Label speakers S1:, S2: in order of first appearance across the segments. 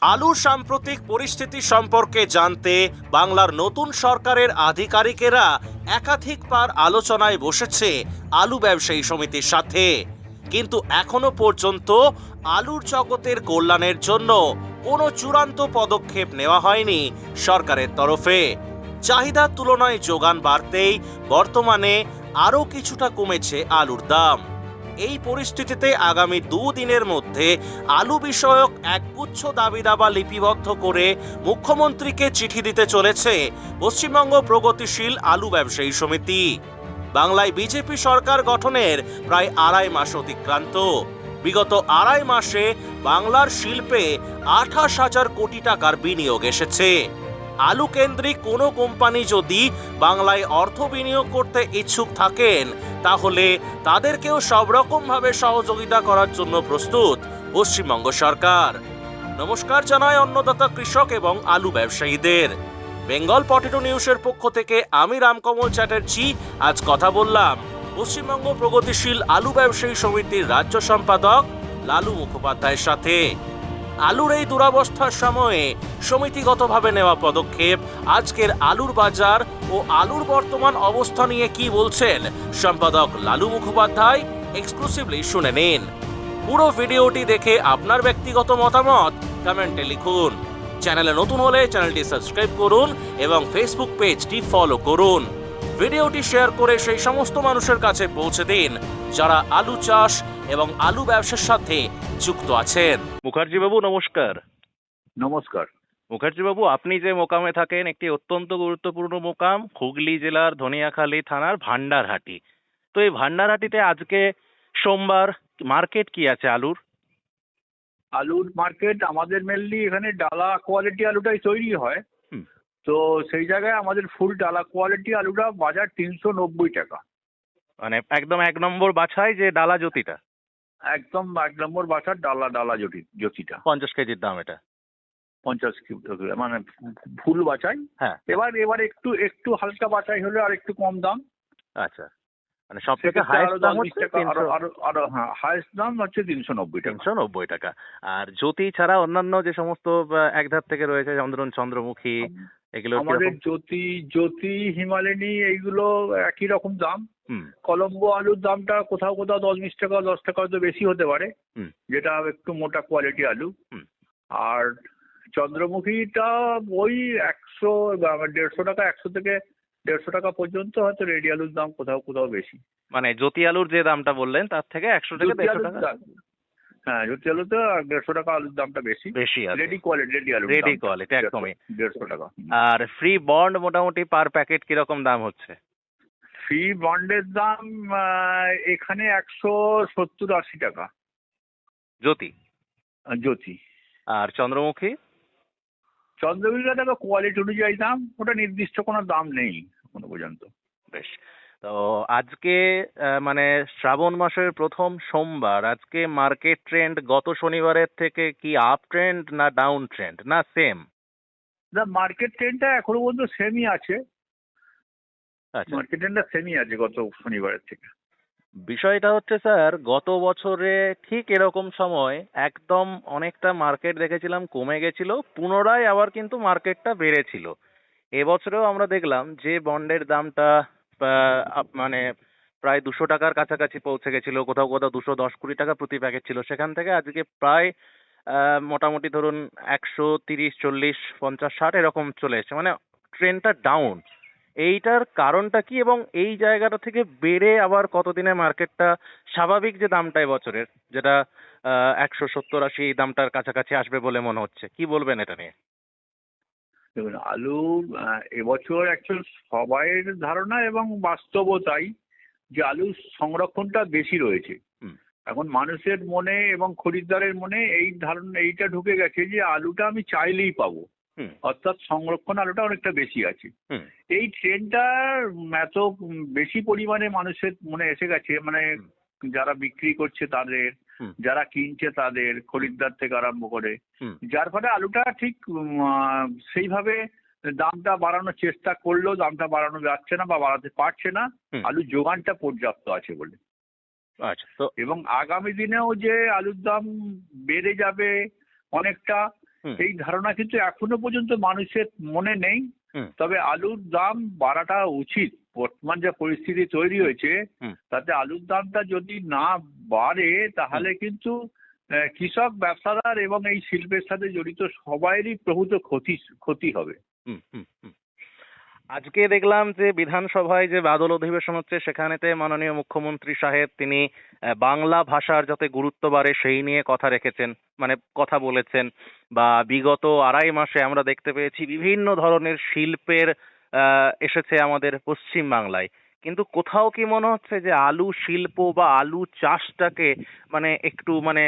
S1: আলুর সাম্প্রতিক পরিস্থিতি সম্পর্কে জানতে বাংলার নতুন সরকারের আধিকারিকেরা একাধিকবার আলোচনায় বসেছে আলু ব্যবসায়ী সমিতির সাথে, কিন্তু এখনো পর্যন্ত আলুর জগতের কল্যাণের জন্য কোনো চূড়ান্ত পদক্ষেপ নেওয়া হয়নি সরকারের তরফে। চাহিদার তুলনায় যোগান বাড়তেই বর্তমানে আরও কিছুটা কমেছে আলুর দাম। এই পরিস্থিতিতে আগামী দুদিনের মধ্যে আলু বিষয়ক একগুচ্ছ দাবি দাবা লিপিবদ্ধ করে মুখ্যমন্ত্রীকে চিঠি দিতে চলেছে পশ্চিমবঙ্গ প্রগতিশীল আলু ব্যবসায়ী সমিতি। বাংলায় বিজেপি সরকার গঠনের প্রায় 2.5 মাস অতিক্রান্ত। বিগত 2.5 মাসে বাংলার শিল্পে 28,000 কোটি টাকার বিনিয়োগ এসেছে। আলু কেন্দ্রিক কোনো কোম্পানি যদি বাংলায় অর্থ বিনিয়োগ করতে ইচ্ছুক থাকেন, তাহলে তাদেরকেও সব রকমভাবে সহযোগিতা করার জন্য প্রস্তুত পশ্চিমবঙ্গ সরকার। নমস্কার জানাই অন্নদাতা কৃষক এবং আলু ব্যবসায়ীদের। বেঙ্গল পটেটো নিউজের পক্ষ থেকে আমি রামকমল চ্যাটার্জি আজ কথা বললাম পশ্চিমবঙ্গ প্রগতিশীল আলু ব্যবসায়ী সমিতির রাজ্য সম্পাদক লালু মুখোপাধ্যায়ের সাথে। আলুর এই দুরবস্থার সময়ে সমিতিগতভাবে নেওয়া পদক্ষেপ, আজকের আলুর বাজার ও আলুর বর্তমান অবস্থা নিয়ে কি বলছেন সম্পাদক লালু মুখোপাধ্যায়, এক্সক্লুসিভলি শুনে নিন। পুরো ভিডিওটি দেখে আপনার ব্যক্তিগত মতামত কমেন্টে লিখুন। চ্যানেলে নতুন হলে চ্যানেলটি সাবস্ক্রাইব করুন এবং ফেসবুক পেজটি ফলো করুন। ভিডিওটি শেয়ার করে সেই সমস্ত মানুষের কাছে পৌঁছে দিন যারা আলু চাষ এবং আলু ব্যবসার সাথে যুক্ত আছেন। মুখার্জি বাবু নমস্কার।
S2: নমস্কার।
S1: মুখার্জি বাবু, আপনি যে মোকামে থাকেন একটি অত্যন্ত গুরুত্বপূর্ণ মোকাম, হুগলি জেলার ধনিয়াখালী থানার ভান্ডারহাটি। তো এই ভান্ডারহাটিতে আজকে সোমবার মার্কেট কি আছে আলুর?
S2: আলুর মার্কেট আমাদের মেনলি এখানে ডালা কোয়ালিটি আলুটাই তৈরি হয়।
S1: হুম।
S2: তো সেই জায়গায় আমাদের ফুল ডালা কোয়ালিটি আলুটা বাজার 390 টাকা।
S1: মানে একদম 1 নম্বর বাছাই যে ডালা জ্যোতিটা,
S2: একদম 1 নম্বর বাজার ডালা জ্যোতিটা
S1: 50 কেজির দাম এটা।
S2: 50 মানে ফুল বাছাই।
S1: হ্যাঁ।
S2: এবার একটু হালকা বাছাই হলে আর একটু কম দাম।
S1: আচ্ছা, মানে সব থেকে হাইয়েস্ট দাম হচ্ছে 300
S2: আরো হ্যাঁ, হাইয়েস্ট দাম হচ্ছে 390 টাকা।
S1: 390 টাকা। আর জ্যোতি ছাড়া অন্যান্য যে সমস্ত এক ধার থেকে রয়েছে চন্দ্রমুখী, এগুলো
S2: আমাদের জ্যোতি হিমালয়ানি এইগুলো একই রকম দাম।
S1: হুম
S2: কলম্বো আলুর দামটা কোথাও 10-20 টাকা 10 টাকা হয়তো বেশি হতে পারে,
S1: হুম
S2: যেটা একটু মোটা কোয়ালিটি আলু।
S1: হুম।
S2: আর চন্দ্রমুখীটা ওই 150 টাকা, 100 থেকে 150 টাকা পর্যন্ত হয়তো রেডি আলুর দাম কোথাও বেশি।
S1: মানে জ্যোতি আলুর যে দামটা বললেন তার থেকে 100 থেকে
S2: জ্যোতি
S1: 150
S2: আলুর
S1: টাকা
S2: দাম, হ্যাঁ জ্যোতি আলুতে 150 টাকা আলুর দামটা বেশি।
S1: বেশি আছে।
S2: রেডি আলু
S1: রেডি কোয়ালিটি একদমই
S2: 150 টাকা।
S1: আর ফ্রি বন্ড মোটামুটি পার প্যাকেট কিরকম দাম হচ্ছে?
S2: ফ্রি বন্ডের দাম এখানে 170-80 টাকা
S1: জ্যোতি।
S2: জ্যোতি।
S1: আর চন্দ্রমুখী?
S2: চন্দ্রমুখীটা দেখো কোয়ালিটি অনুযায়ী দাম, ওটা নির্দিষ্ট কোনো দাম নেই এখনো পর্যন্ত।
S1: বেশ। তো আজকে মানে শ্রাবণ মাসের প্রথম সোমবার, আজকে মার্কেট ট্রেন্ড গত শনিবারের থেকে কি আপ ট্রেন্ড না ডাউন ট্রেন্ড না সেম?
S2: মার্কেট ট্রেন্ডটা এখনো পর্যন্ত সেমই আছে।
S1: আচ্ছা,
S2: মার্কেট ট্রেন্ডটা সেমই আছে গত শনিবারের থেকে।
S1: বিষয়টা হচ্ছে স্যার, গত বছরে ঠিক এরকম সময় একদম অনেকটা মার্কেট দেখেছিলাম কমে গেছিল, পুনরায় আবার কিন্তু মার্কেটটা বেড়েছিল। এবছরেও আমরা দেখলাম যে বন্ডের দামটা মানে প্রায় 200 টাকার কাছাকাছি পৌঁছে গেছিল, কোথাও 210-20 টাকা প্রতি প্যাকেট ছিল, সেখান থেকে আজকে প্রায় মোটামুটি ধরুন 130, 40, 50, 60 এরকম চলে এসেছে, মানে ট্রেন্ডটা ডাউন। এইটার কারণটা কি এবং এই জায়গাটা থেকে বেড়ে আবার কতদিনে মার্কেটটা স্বাভাবিক যে দামটা এবছরের, যেটা 170-80 এই দামটার কাছাকাছি আসবে বলে মনে হচ্ছে, কি বলবেন এটা নিয়ে?
S2: দেখুন, আলু এবছর অ্যাকচুয়াল সবাইয়ের ধারণা এবং বাস্তবও তাই যে আলুর সংরক্ষণটা বেশি রয়েছে।
S1: হুম
S2: এখন মানুষের মনে এবং খরিদ্দারের মনে এই ধারণা এইটা ঢুকে গেছে যে আলুটা আমি চাইলেই পাবো,
S1: হুম
S2: অর্থাৎ সংরক্ষণ আলুটা অনেকটা বেশি আছে।
S1: হুম
S2: এই ট্রেন্ডটা এত বেশি পরিমাণে মানুষের মনে এসে গেছে, মানে যারা বিক্রি করছে তাদের,
S1: হুম
S2: যারা কিনছে তাদের, খরিদ্দার থেকে আরম্ভ করে,
S1: হুম
S2: যার ফলে আলুটা ঠিক সেইভাবে দামটা বাড়ানোর চেষ্টা করলেও দামটা বাড়ানো যাচ্ছে না বা বাড়াতে পারছে না,
S1: হুম।
S2: আলুর যোগানটা পর্যাপ্ত আছে বলে।
S1: আচ্ছা, তো
S2: এবং আগামী দিনেও যে আলুর দাম বেড়ে যাবে অনেকটা,
S1: হুম।
S2: এই ধারণা কিন্তু এখনো পর্যন্ত মানুষের মনে নেই।
S1: হুম।
S2: তবে আলুর দাম বাড়াটা উচিত। বর্তমান যে পরিস্থিতি তৈরি হয়েছে
S1: হুম।
S2: তাতে আলুর দামটা যদি না বাড়ে তাহলে কিন্তু কৃষক, ব্যবসাদার এবং এই শিল্পের সাথে জড়িত সবাইরই প্রভূত ক্ষতি হবে।
S1: হুম, হুম, হুম। আজকে দেখলাম যে বিধানসভায় যে বাদল অধিবেশন হচ্ছে সেখানেতে মাননীয় মুখ্যমন্ত্রী সাহেব তিনি বাংলা ভাষার যাতে গুরুত্ব বাড়ে সেই নিয়ে কথা রেখেছেন, মানে কথা বলেছেন। বা বিগত 2.5 মাসে আমরা দেখতে পেয়েছি বিভিন্ন ধরনের শিল্পের এসেছে আমাদের পশ্চিম বাংলায়, কিন্তু কোথাও কি মনে হচ্ছে যে আলু শিল্প বা আলু চাষটাকে মানে একটু মানে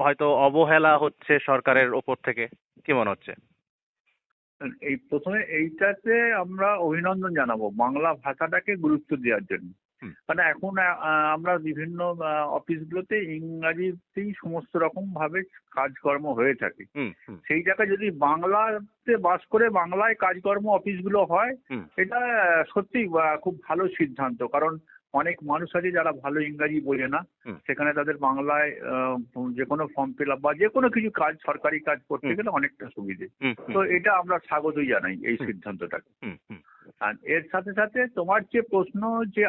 S1: হয়তো অবহেলা হচ্ছে সরকারের ওপর থেকে? কি মনে হচ্ছে?
S2: এই প্রথমে এইটাতে আমরা অভিনন্দন জানাবো বাংলা ভাষাটাকে গুরুত্ব দেওয়ার জন্য।
S1: হুম।
S2: কারণ এখন আমরা বিভিন্ন অফিসগুলোতে ইংরাজিতেই সমস্ত রকম ভাবে কাজকর্ম হয়ে থাকে।
S1: হুম, হুম,
S2: সেই জায়গায় যদি বাংলাতে বাস করে বাংলায় কাজকর্ম অফিসগুলো হয়,
S1: হুম,
S2: এটা সত্যি খুব ভালো সিদ্ধান্ত। কারণ অনেক মানুষ আছে যারা ভালো ইংরাজি বোঝে না,
S1: হুম,
S2: সেখানে তাদের বাংলায় যে কোনো ফর্ম ফিল আপ বা যে কোনো কিছু কাজ, সরকারি কাজ করতে
S1: হুম,
S2: গেলে অনেকটা সুবিধে।
S1: হুম, হুম,
S2: তো এটা আমরা স্বাগতই জানাই এই
S1: হুম,
S2: সিদ্ধান্তটাকে।
S1: হুম, হুম,
S2: আর এর সাথে সাথে তোমার যে প্রশ্ন যে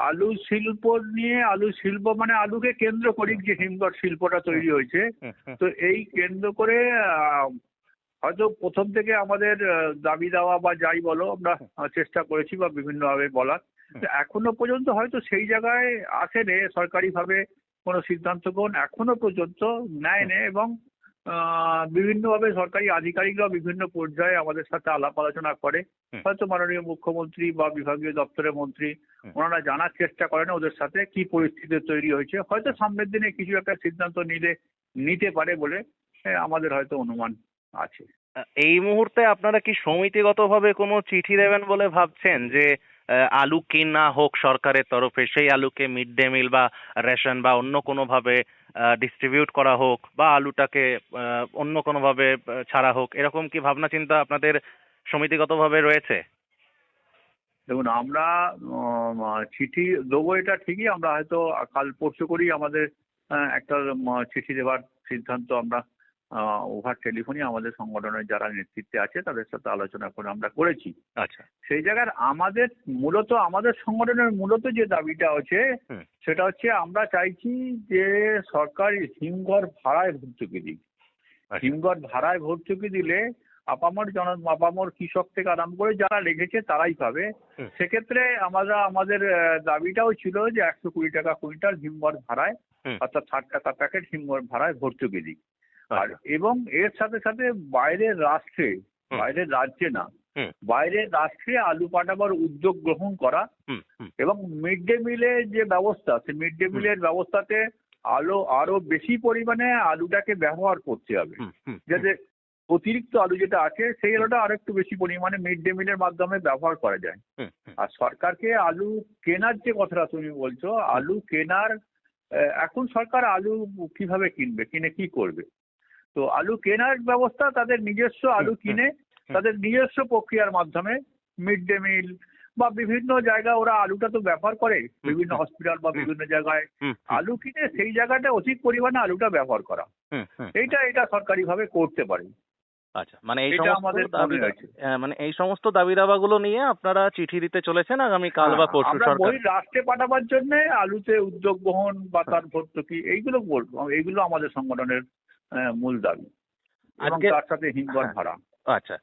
S2: আলু শিল্প নিয়ে, আলু শিল্প মানে আলুকে কেন্দ্র করি যে হিমঘর শিল্পটা তৈরি হয়েছে।
S1: হুম, হুম,
S2: তো এই কেন্দ্র করে হয়তো প্রথম থেকে আমাদের দাবি দেওয়া বা যাই বলো আমরা চেষ্টা করেছি বা বিভিন্নভাবে বলার। তো এখনো পর্যন্ত হয়তো সেই জায়গায় আসেনি সরকারিভাবে কোনো সিদ্ধান্ত গ্রহণ এখনো পর্যন্ত নেয়নি, এবং বিভিন্নভাবে সরকারি আধিকারিকরা বিভিন্ন পর্যায়ে আমাদের সাথে আলাপ আলোচনা করে।
S1: হুম,
S2: হয়তো মাননীয় মুখ্যমন্ত্রী বা বিভাগীয় দপ্তরের মন্ত্রী
S1: হুম।
S2: ওনারা জানার চেষ্টা করেন ওদের সাথে কি পরিস্থিতি তৈরি হয়েছে। হয়তো সামনের দিনে কিছু একটা সিদ্ধান্ত নিতে পারে বলে আমাদের হয়তো অনুমান আছে।
S1: এই মুহূর্তে আপনারা কি সমিতিগতভাবে কোনো চিঠি দেবেন বলে ভাবছেন যে আলু কেনা হোক সরকারের তরফে, সেই আলুকে মিড ডে মিল বা রেশন বা অন্য কোনো ভাবে ডিস্ট্রিবিউট করা হোক, বা আলুটাকে অন্য কোনো ভাবে ছাড়া হোক, এরকম কি ভাবনা চিন্তা আপনাদের সমিতিগতভাবে রয়েছে?
S2: দেখুন আমরা চিঠি দেবো এটা ঠিকই, আমরা হয়তো কাল পরশু করেই আমাদের একটা চিঠি দেওয়ার সিদ্ধান্ত আমরা ওভার টেলিফোনই আমাদের সংগঠনের যারা নেতৃত্বে আছে তাদের সাথে আলোচনা করে আমরা করেছি।
S1: আচ্ছা।
S2: সেই জায়গার আমাদের সংগঠনের মূলত যে দাবিটা আছে
S1: হুম।
S2: সেটা হচ্ছে আমরা চাইছি যে সরকার হিমঘর ভাড়ায় ভর্তুকি দিক।
S1: আচ্ছা।
S2: হিমঘর ভাড়ায় ভর্তুকি দিলে আপামর কৃষক থেকে আরম্ভ করে যারা রেখেছে তারাই পাবে।
S1: হুম।
S2: সেক্ষেত্রে আমাদের দাবিটাও ছিল যে 120 টাকা কুইন্টাল হিমঘর ভাড়ায়,
S1: হুম।
S2: অর্থাৎ 60 টাকা প্যাকেট হিমঘর ভাড়ায় ভর্তুকি দিক। আর
S1: আচ্ছা।
S2: এবং এর সাথে সাথে বাইরের
S1: হুম।
S2: রাজ্যে না,
S1: হুম।
S2: বাইরের রাষ্ট্রে আলু পাঠাবার উদ্যোগ গ্রহণ করা,
S1: হুম। হুম।
S2: এবং মিড ডে মিলের যে ব্যবস্থা সেই মিড ডে মিলের ব্যবস্থাতে আরো বেশি পরিমাণে আলুটাকে ব্যবহার করতে হবে।
S1: হুম। হুম।
S2: যাতে অতিরিক্ত আলু যেটা আছে সেই আলুটা আরো একটু বেশি পরিমাণে মিড ডে মিলের মাধ্যমে ব্যবহার করা যায়।
S1: হুম। হুম।
S2: আর সরকারকে আলু কেনার যে কথাটা তুমি বলছো, আলু কেনার এখন সরকার আলু কিভাবে কিনবে, কিনে কি করবে? তো আলু কেনার ব্যবস্থা তাদের নিজস্ব আলু কিনে তাদের নিজস্ব প্রক্রিয়ার মাধ্যমে মিড ডে মিল বা বিভিন্ন জায়গায় ওরা আলুটা তো ব্যবহার করে, বিভিন্ন হসপিটাল বা বিভিন্ন জায়গায়
S1: হুম।
S2: আলু কিনে সেই জায়গাটা অধিক পরিমাণে আলুটা ব্যবহার করা,
S1: হুম। হুম।
S2: এটা সরকারিভাবে করতে পারে।
S1: আচ্ছা, মানে এই
S2: এটা
S1: সমস্ত
S2: আমাদের
S1: দাবি
S2: মনে হয়েছে।
S1: মানে এই সমস্ত দাবি দাবাগুলো নিয়ে আপনারা চিঠি দিতে চলেছেন আগামী কাল বা পরশু
S2: আমরা
S1: সরকার?
S2: রাষ্ট্রে পাঠাবার জন্য আলুতে উদ্যোগ গ্রহণ বা তার ভর্তুকি এইগুলো বলবো, এইগুলো আমাদের সংগঠনের মূল দাবি, এবং
S1: আজকে
S2: তার সাথে হিমঘর
S1: হ্যাঁ,
S2: ভাড়া।
S1: আচ্ছা।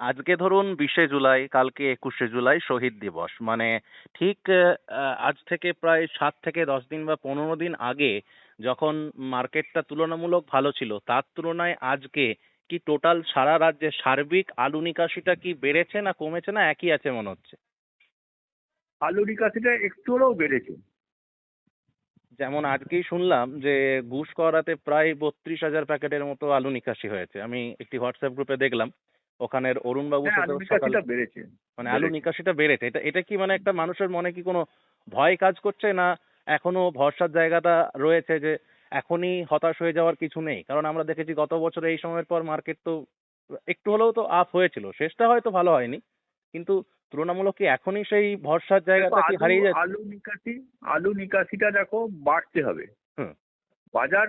S1: আজকে ধরুন 20শে জুলাই, কালকে 21শে জুলাই শহীদ দিবস। মানে ঠিক আজ থেকে প্রায় 7 থেকে 10 দিন বা 15 দিন আগে যখন মার্কেটটা তুলনামূলক ভালো ছিল, তার তুলনায় আজকে কি টোটাল সারা রাজ্যে সার্বিক আলু নিকাশিটা কি বেড়েছে না কমেছে না একই আছে মনে হচ্ছে?
S2: আলু নিকাশিটা একটু হলেও বেড়েছে।
S1: যেমন আজকেই শুনলাম যে গুসকরাতে প্রায় 32,000 প্যাকেটের মতো আলু নিকাশি হয়েছে। আমি একটি হোয়াটসঅ্যাপ গ্রুপে দেখলাম। ওখানের অরুণবাবুর
S2: হ্যাঁ, আলু
S1: সাথেও সকাল
S2: নিকাশিটা বেড়েছে।
S1: মানে আলু নিকাশিটা বেড়েছে। এটা কি মানে একটা মানুষের মনে কি কোনো ভয় কাজ করছে, না এখনো ভরসার জায়গাটা রয়েছে যে এখনই হতাশ হয়ে যাওয়ার কিছু নেই? কারণ আমরা দেখেছি গত বছর এই সময়ের পর মার্কেট তো একটু হলেও তো আপ হয়েছিল। শেষটা হয়তো ভালো হয়নি। কিন্তু তুলনামূলক কি এখনই সেই ভরসার
S2: দেখো
S1: জায়গাটা কি হারিয়ে যাচ্ছে?
S2: আলু নিকাশিটা দেখো বাড়তে হবে।
S1: হুম।
S2: বাজার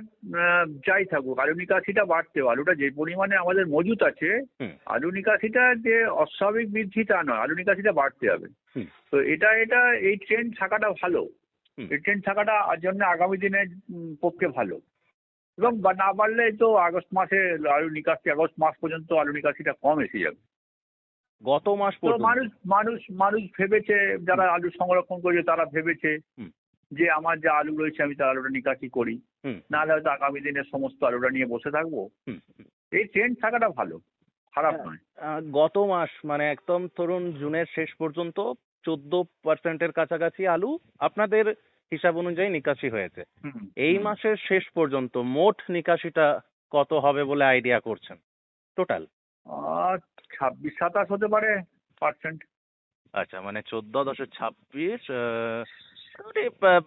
S2: যাই থাকুক, আলু নিকাশিটা বাড়তে হবে। আলুটা যে পরিমাণে আমাদের মজুত আছে,
S1: হুম
S2: আলু নিকাশিটা যে অস্বাভাবিক বৃদ্ধি তা নয়, আলু নিকাশিটা বাড়তে হবে।
S1: হুম
S2: তো এটা এই ট্রেন্ড থাকাটা ভালো।
S1: হুম।
S2: এই ট্রেন্ড থাকাটা জন্য আগামী দিনের পক্ষে ভালো। এবং না বাড়লে তো আগস্ট মাসে আলু নিকাশি, আগস্ট মাস পর্যন্ত আলু নিকাশিটা কম এসে যাবে।
S1: গত মাস
S2: তো
S1: পর্যন্ত।
S2: মানুষ মানুষ মানুষ ভেবেছে, যারা আলু সংরক্ষণ করেছে তারা ভেবেছে
S1: হুম
S2: যে আমার যা আলু রয়েছে আমি তার আলুটা নিকাশি করি,
S1: হুম
S2: নাহলে হয়তো আগামী দিনে সমস্ত আলুটা নিয়ে বসে থাকবো।
S1: হুম হুম।
S2: এই ট্রেন্ড থাকাটা ভালো, খারাপ
S1: হ্যাঁ,
S2: নয়।
S1: গত মাস মানে একদম ধরুন জুনের শেষ পর্যন্ত 14% কাছাকাছি আলু আপনাদের হিসাব অনুযায়ী নিকাশি হয়েছে।
S2: হুম
S1: এই
S2: হুম।
S1: মাসের শেষ পর্যন্ত মোট নিকাশিটা কত হবে বলে আইডিয়া করছেন টোটাল?
S2: 26-27 হতে পারে পার্সেন্ট।
S1: আচ্ছা, মানে 14 × 26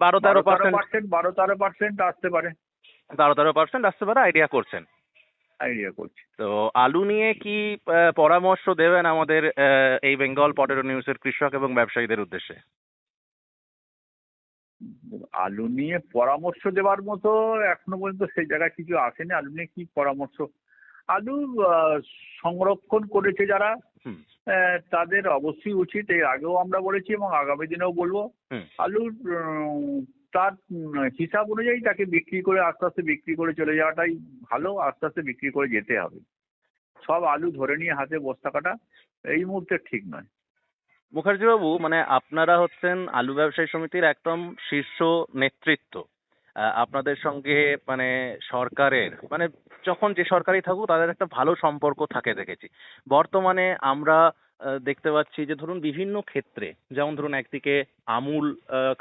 S1: 12-13%।
S2: 12-13% আসতে পারে,
S1: 12-13% আসতে পারে আইডিয়া করছেন।
S2: আইডিয়া করছি।
S1: তো আলু নিয়ে কি পরামর্শ দেবেন আমাদের এই বেঙ্গল পটেটো নিউজের কৃষক এবং ব্যবসায়ীদের উদ্দেশ্যে?
S2: আলু নিয়ে পরামর্শ দেওয়ার মতো এখনো পর্যন্ত সেই জায়গায় কিছু আসেনি। আলু নিয়ে কি পরামর্শ? আলু সংরক্ষণ করেছে যারা,
S1: হুম
S2: তাদের অবশ্যই উচিত, এর আগেও আমরা বলেছি এবং আগামী দিনেও বলবো,
S1: হুম
S2: আলুর তার হিসাব অনুযায়ী তাকে বিক্রি করে আস্তে আস্তে বিক্রি করে চলে যাওয়াটাই ভালো। আস্তে আস্তে বিক্রি করে যেতে হবে। সব আলু ধরে নিয়ে হাতে বসে থাকাটা এই মুহূর্তে ঠিক নয়।
S1: মুখার্জি বাবু, মানে আপনারা হচ্ছেন আলু ব্যবসায়ী সমিতির একদম শীর্ষ নেতৃত্ব। আপনাদের সঙ্গে মানে সরকারের মানে যখন যে সরকারই থাকুক তাদের একটা ভালো সম্পর্ক থাকে দেখেছি। বর্তমানে আমরা দেখতে পাচ্ছি যে ধরুন বিভিন্ন ক্ষেত্রে, যেমন ধরুন একদিকে আমুল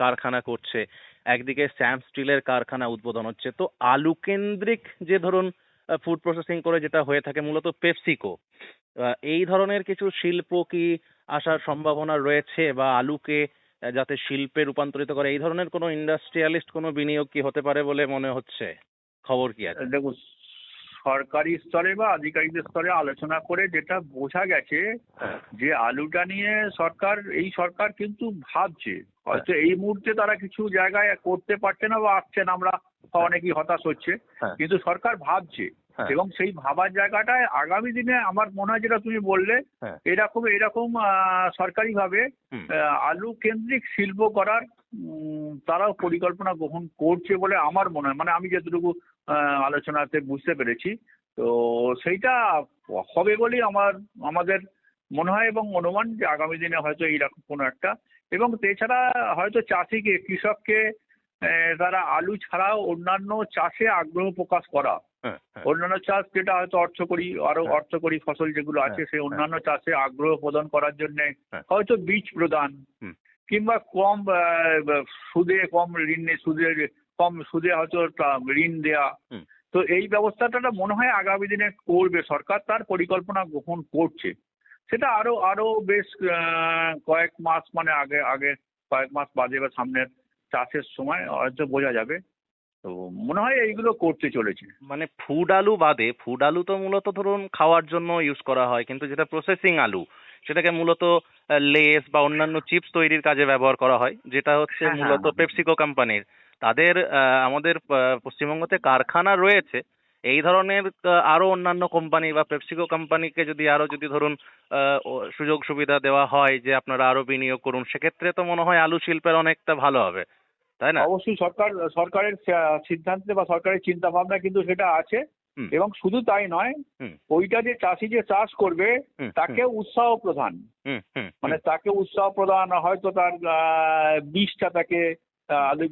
S1: কারখানা করছে, একদিকে স্যাম স্টিলের কারখানা উদ্বোধন হচ্ছে। তো আলু কেন্দ্রিক যে ধরুন ফুড প্রসেসিং করে যেটা হয়ে থাকে মূলত পেপসিকো, এই ধরনের কিছু শিল্প কি আসার সম্ভাবনা রয়েছে, বা আলুকে যাতে শিল্পে রূপান্তরিত করে এই ধরনের কোনো ইন্ডাস্ট্রিয়ালিস্ট কোনো বিনিয়োগ কি হতে পারে বলে মনে হচ্ছে? খবর কি আছে?
S2: দেখুন, সরকারি স্তরে বা আধিকারিকদের স্তরে আলোচনা করে যেটা বোঝা গেছে
S1: হ্যাঁ
S2: যে আলুটা নিয়ে এই সরকার কিন্তু ভাবছে।
S1: হ্যাঁ
S2: হয়তো এই মুহূর্তে তারা কিছু জায়গায় করতে পারছে না বা আসছে না, আমরা অনেকেই হতাশ হচ্ছে,
S1: হ্যাঁ
S2: কিন্তু সরকার ভাবছে।
S1: হ্যাঁ
S2: এবং সেই ভাবার জায়গাটায় আগামী দিনে আমার মনে হয় যেটা তুমি বললে,
S1: হ্যাঁ
S2: এরকম সরকারিভাবে
S1: হুম
S2: আলু কেন্দ্রিক শিল্প করার তারাও পরিকল্পনা গ্রহণ করছে বলে আমার মনে হয়, মানে আমি যতটুকু আলোচনাতে বুঝতে পেরেছি। তো সেইটা হবে বলেই আমাদের মনে হয় এবং অনুমান যে আগামী দিনে হয়তো এইরকম কোনো একটা, এবং এছাড়া হয়তো কৃষককে তারা আলু ছাড়াও অন্যান্য চাষে আগ্রহ প্রকাশ করা,
S1: হ্যাঁ হ্যাঁ
S2: অন্যান্য চাষ যেটা হয়তো আরো
S1: হ্যাঁ
S2: অর্থকরী ফসল যেগুলো
S1: হ্যাঁ
S2: আছে সেই
S1: হ্যাঁ
S2: অন্যান্য চাষে আগ্রহ প্রদান করার জন্য
S1: হ্যাঁ
S2: হয়তো বীজ প্রদান,
S1: হুম
S2: কিংবা কম সুদে হয়তো ঋণ দেয়া।
S1: হুম
S2: তো এই ব্যবস্থাটা মনে হয় আগামী দিনে করবে সরকার, তার পরিকল্পনা গ্রহণ করছে। সেটা আরো আরো বেশ কয়েক মাস, মানে আগে কয়েক মাস বাদে বা সামনের চাষের সময় হয়তো বোঝা যাবে। তো মনে হয় এইগুলো করতে চলেছে।
S1: মানে ফুড আলু বাদে, ফুড আলু তো মূলত ধরুন খাওয়ার জন্য ইউজ করা হয়, কিন্তু যেটা প্রসেসিং আলু সেটাকে মূলত লেস বা অন্যান্য চিপস তৈরির কাজে ব্যবহার করা হয়, যেটা হচ্ছে
S2: হ্যাঁ হ্যাঁ
S1: মূলত পেপসিকো কোম্পানির। তাদের আমাদের পশ্চিমবঙ্গতে কারখানা রয়েছে। এই ধরনের আরো অন্যান্য কোম্পানি বা পেপসিকো কোম্পানিকে যদি ধরুন সুযোগ সুবিধা দেওয়া হয় যে আপনারা আরো বিনিয়োগ করুন, সেক্ষেত্রে তো মনে হয় আলু শিল্পের অনেকটা ভালো হবে, তাই না?
S2: অবশ্যই সরকারের সিদ্ধান্তে বা সরকারের চিন্তা ভাবনা কিন্তু সেটা আছে।
S1: হুম
S2: এবং শুধু তাই নয়,
S1: হুম
S2: ওইটা যে চাষি যে চাষ করবে
S1: হুম
S2: তাকে উৎসাহ প্রদান,
S1: হুম হুম
S2: মানে তাকে উৎসাহ প্রদান, হয়তো তার বীজটা তাকে আলু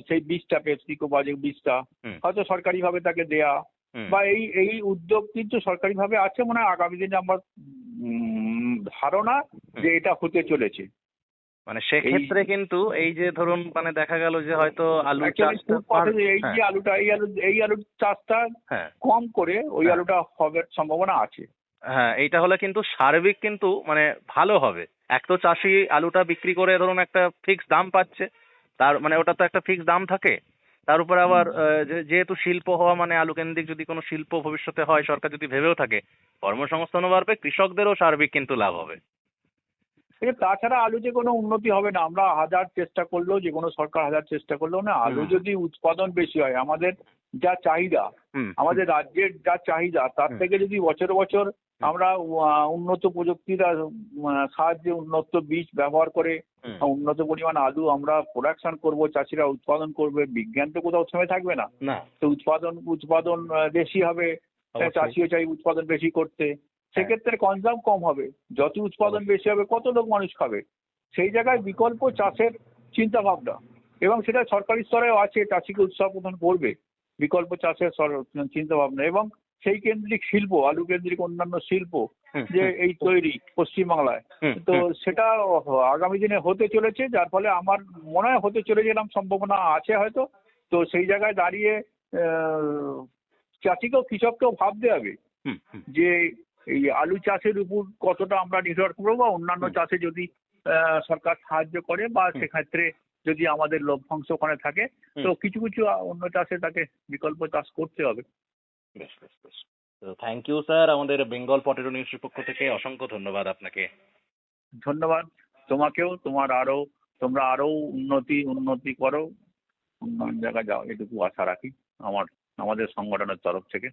S2: সেই বীজটা পেপসিকো বা যে বীজটা
S1: হুম
S2: হয়তো সরকারিভাবে তাকে দেয়া,
S1: হুম
S2: বা এই এই উদ্যোগ কিন্তু সরকারিভাবে আছে। মনে হয় আগামী দিনে আমার ধারণা যে এটা হতে চলেছে।
S1: মানে
S2: এই
S1: সেক্ষেত্রে কিন্তু এই যে ধরুন মানে দেখা গেল যে হয়তো আলু
S2: অ্যাকচুয়ালি
S1: চাষটা
S2: ফুড প্রসেস, এই
S1: হ্যাঁ
S2: যে এই আলুর চাষটা
S1: হ্যাঁ
S2: কম করে ওই
S1: হ্যাঁ
S2: আলুটা হবার সম্ভাবনা আছে।
S1: হ্যাঁ, এইটা হলে কিন্তু সার্বিক কিন্তু মানে ভালো হবে। এক তো চাষি আলুটা বিক্রি করে ধরুন একটা ফিক্স দাম পাচ্ছে, তার মানে ওটা তো একটা ফিক্স দাম থাকে। তার উপর আবার যেহেতু শিল্প হওয়া মানে আলু কেন্দ্রিক যদি কোনো শিল্প ভবিষ্যতে হয়, সরকার যদি ভেবেও থাকে, কর্মসংস্থানও বাড়বে, কৃষকদেরও সার্বিক কিন্তু লাভ হবে।
S2: কিন্তু তাছাড়া আলুতে কোনো উন্নতি হবে না। আমরা হাজার চেষ্টা করলেও, যে কোনো সরকার হাজার চেষ্টা করলেও না, আলু
S1: হুম
S2: যদি উৎপাদন বেশি হয়, আমাদের যা চাহিদা, আমাদের রাজ্যের যা চাহিদা, তার থেকে যদি বছর বছর আমরা উন্নত প্রযুক্তির সাহায্যে উন্নত বীজ ব্যবহার করে উন্নত পরিমাণ আলু আমরা প্রোডাকশন করব, চাষিরা উৎপাদন করবে, বিজ্ঞান তো কোথাও থেমে থাকবে না। তো উৎপাদন বেশি হবে, চাষিও চাই উৎপাদন বেশি করতে, সেক্ষেত্রে কনজাম কম হবে। যত উৎপাদন বেশি হবে তত লোক মানুষ খাবে। সেই জায়গায় বিকল্প চাষের চিন্তা ভাবনা, এবং সেটা সরকারি স্তরেও আছে, চাষিকে উৎসাহ প্রদান করবে বিকল্প চাষের চিন্তা ভাবনা, এবং সেই কেন্দ্রিক শিল্প, আলু কেন্দ্রিক অন্যান্য শিল্প যে এই তৈরি পশ্চিমবাংলায়, তো সেটা আগামী দিনে হতে চলেছে। যার ফলে আমার মনে হয় হতে চলেছে, এরকম সম্ভাবনা আছে হয়তো। তো সেই জায়গায় দাঁড়িয়ে চাষিকেও, কৃষককেও ভাবতে হবে যে এই আলু চাষের উপর কতটা আমরা নির্ভর করবো, বা অন্যান্য চাষে যদি সরকার সাহায্য করে, বা সেক্ষেত্রে যদি আমাদের লভ্যাংশ ওখানে থাকে, তো কিছু কিছু অন্য চাষে তাকে বিকল্প চাষ করতে হবে।
S1: বেশ বেশ বেশ, তো থ্যাংক ইউ স্যার, আমাদের বেঙ্গল পটেটো নিউজের পক্ষ থেকে অসংখ্য ধন্যবাদ আপনাকে।
S2: ধন্যবাদ তোমাকেও, তোমরা আরো উন্নতি করো, অন্য জায়গায় যাও, এটুকু আশা রাখি আমাদের সংগঠনের তরফ থেকে।